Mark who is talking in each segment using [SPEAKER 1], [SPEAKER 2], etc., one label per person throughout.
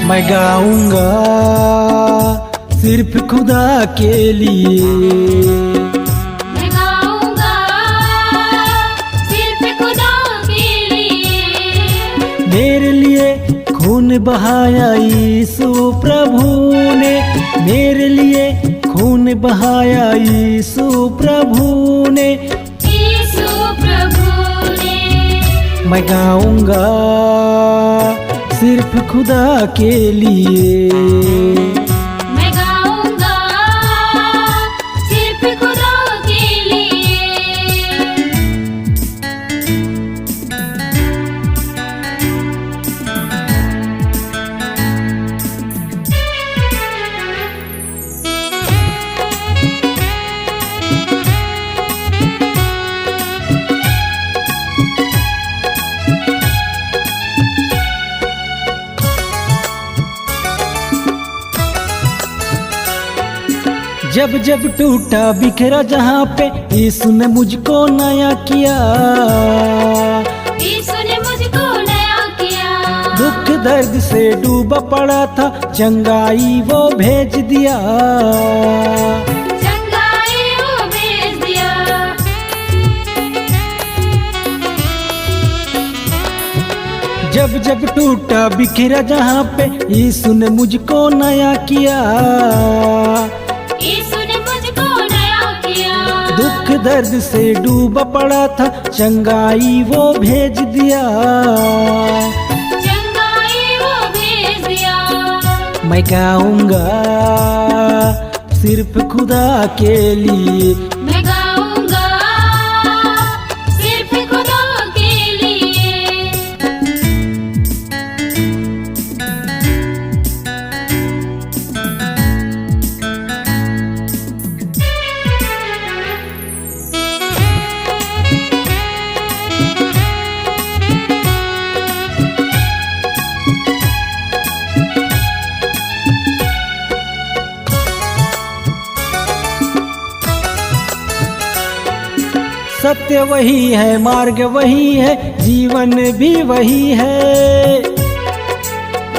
[SPEAKER 1] मैं गाऊंगा सिर्फ खुदा के लिए,
[SPEAKER 2] मैं गाऊंगा सिर्फ खुदा के लिए।
[SPEAKER 1] मेरे लिए खून बहाया यीशु प्रभु ने, मेरे लिए खून बहाया यीशु प्रभु ने,
[SPEAKER 2] यीशु प्रभु ने।
[SPEAKER 1] मैं गाऊंगा सिर्फ खुदा के लिए,
[SPEAKER 2] मैं गाऊंगा सिर्फ खुदा के लिए।
[SPEAKER 1] जब जब टूटा बिखरा जहाँ पे यीशु ने मुझको नया किया,
[SPEAKER 2] यीशु ने मुझको नया किया।
[SPEAKER 1] दुख दर्द से डूबा पड़ा था, चंगाई वो भेज दिया,
[SPEAKER 2] चंगाई वो भेज दिया।
[SPEAKER 1] जब जब टूटा बिखरा जहाँ पे यीशु ने मुझको नया किया,
[SPEAKER 2] यीशु ने मुझको नया किया।
[SPEAKER 1] दुख दर्द से डूबा पड़ा था, चंगाई वो भेज दिया,
[SPEAKER 2] चंगाई वो भेज दिया।
[SPEAKER 1] मैं गाऊंगा सिर्फ खुदा के लिए,
[SPEAKER 2] मैं गाऊंगा सिर्फ खुदा के लिए।
[SPEAKER 1] सत्य वही है, मार्ग वही है, जीवन भी वही है,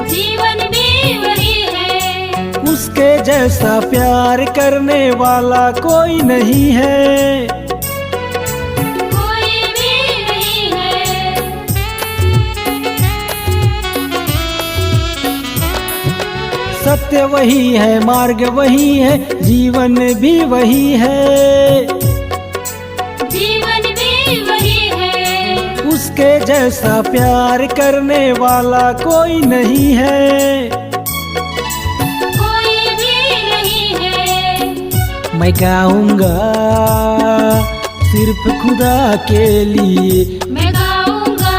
[SPEAKER 2] जीवन भी वही है।
[SPEAKER 1] उसके जैसा प्यार करने वाला कोई नहीं है,
[SPEAKER 2] कोई भी नहीं है।
[SPEAKER 1] सत्य वही है, मार्ग वही है, जीवन भी वही है,
[SPEAKER 2] जीवन भी वही है।
[SPEAKER 1] उसके जैसा प्यार करने वाला कोई नहीं है,
[SPEAKER 2] कोई भी नहीं है।
[SPEAKER 1] मैं गाऊंगा सिर्फ खुदा के लिए,
[SPEAKER 2] मैं गाऊंगा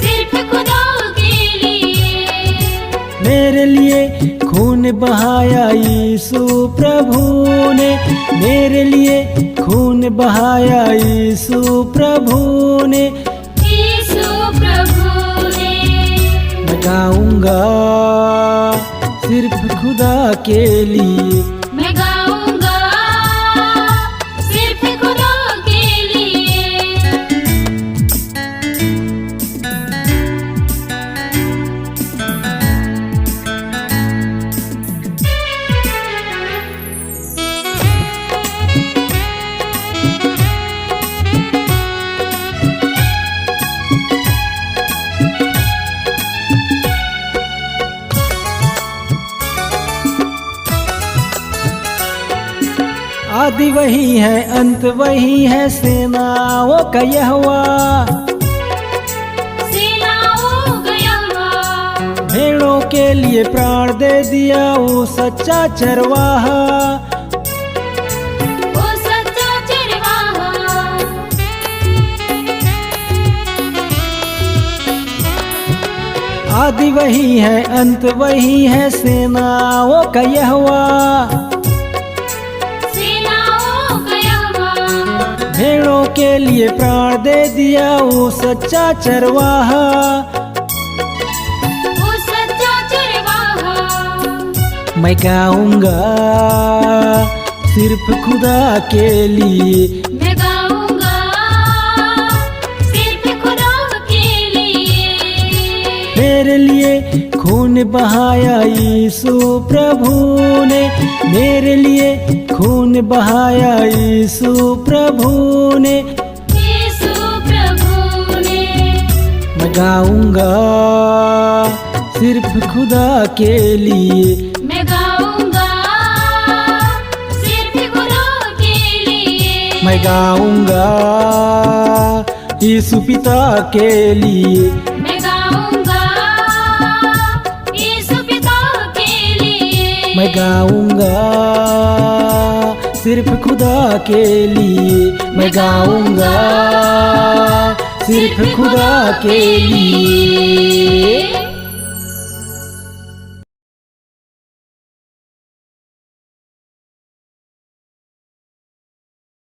[SPEAKER 2] सिर्फ खुदा के लिए।
[SPEAKER 1] मेरे लिए खून बहाया यीशु प्रभु ने, मेरे लिए खून बहाया यीशु प्रभु ने,
[SPEAKER 2] यीशु प्रभु ने।
[SPEAKER 1] मैं गाऊंगा सिर्फ खुदा के लिए,
[SPEAKER 2] मैं गाऊंगा सिर्फ खुदा के लिए।
[SPEAKER 1] आदि वही है, अंत वही है, सेनाओं का यहोवा,
[SPEAKER 2] सेनाओं का यहोवा।
[SPEAKER 1] भेड़ों के लिए प्राण दे दिया वो सच्चा चरवाहा,
[SPEAKER 2] वो सच्चा चरवाहा।
[SPEAKER 1] आदि वही है, अंत वही है, सेनाओं का यहोवा,
[SPEAKER 2] सेनाओं का यहोवा।
[SPEAKER 1] भेड़ों के लिए प्राण दे दिया वो सच्चा चरवाहा,
[SPEAKER 2] वो सच्चा चरवाहा।
[SPEAKER 1] मैं गाऊंगा सिर्फ खुदा के लिए,
[SPEAKER 2] मैं गाऊंगा सिर्फ खुदा के लिए।
[SPEAKER 1] मेरे लिए खून बहाया यीशु प्रभु ने, मेरे लिए खून बहाया यीशु प्रभु ने।
[SPEAKER 2] यीशु प्रभु ने।
[SPEAKER 1] मैं गाऊंगा सिर्फ खुदा के लिए,
[SPEAKER 2] मैं गाऊंगा सिर्फ खुदा के लिए।
[SPEAKER 1] मैं गाऊंगा यीशु पिता के लिए,
[SPEAKER 2] मैं गाऊंगा यीशु पिता के लिए।
[SPEAKER 1] मैं गाऊंगा सिर्फ खुदा के लिए, मैं गाऊंगा सिर्फ खुदा के लिए।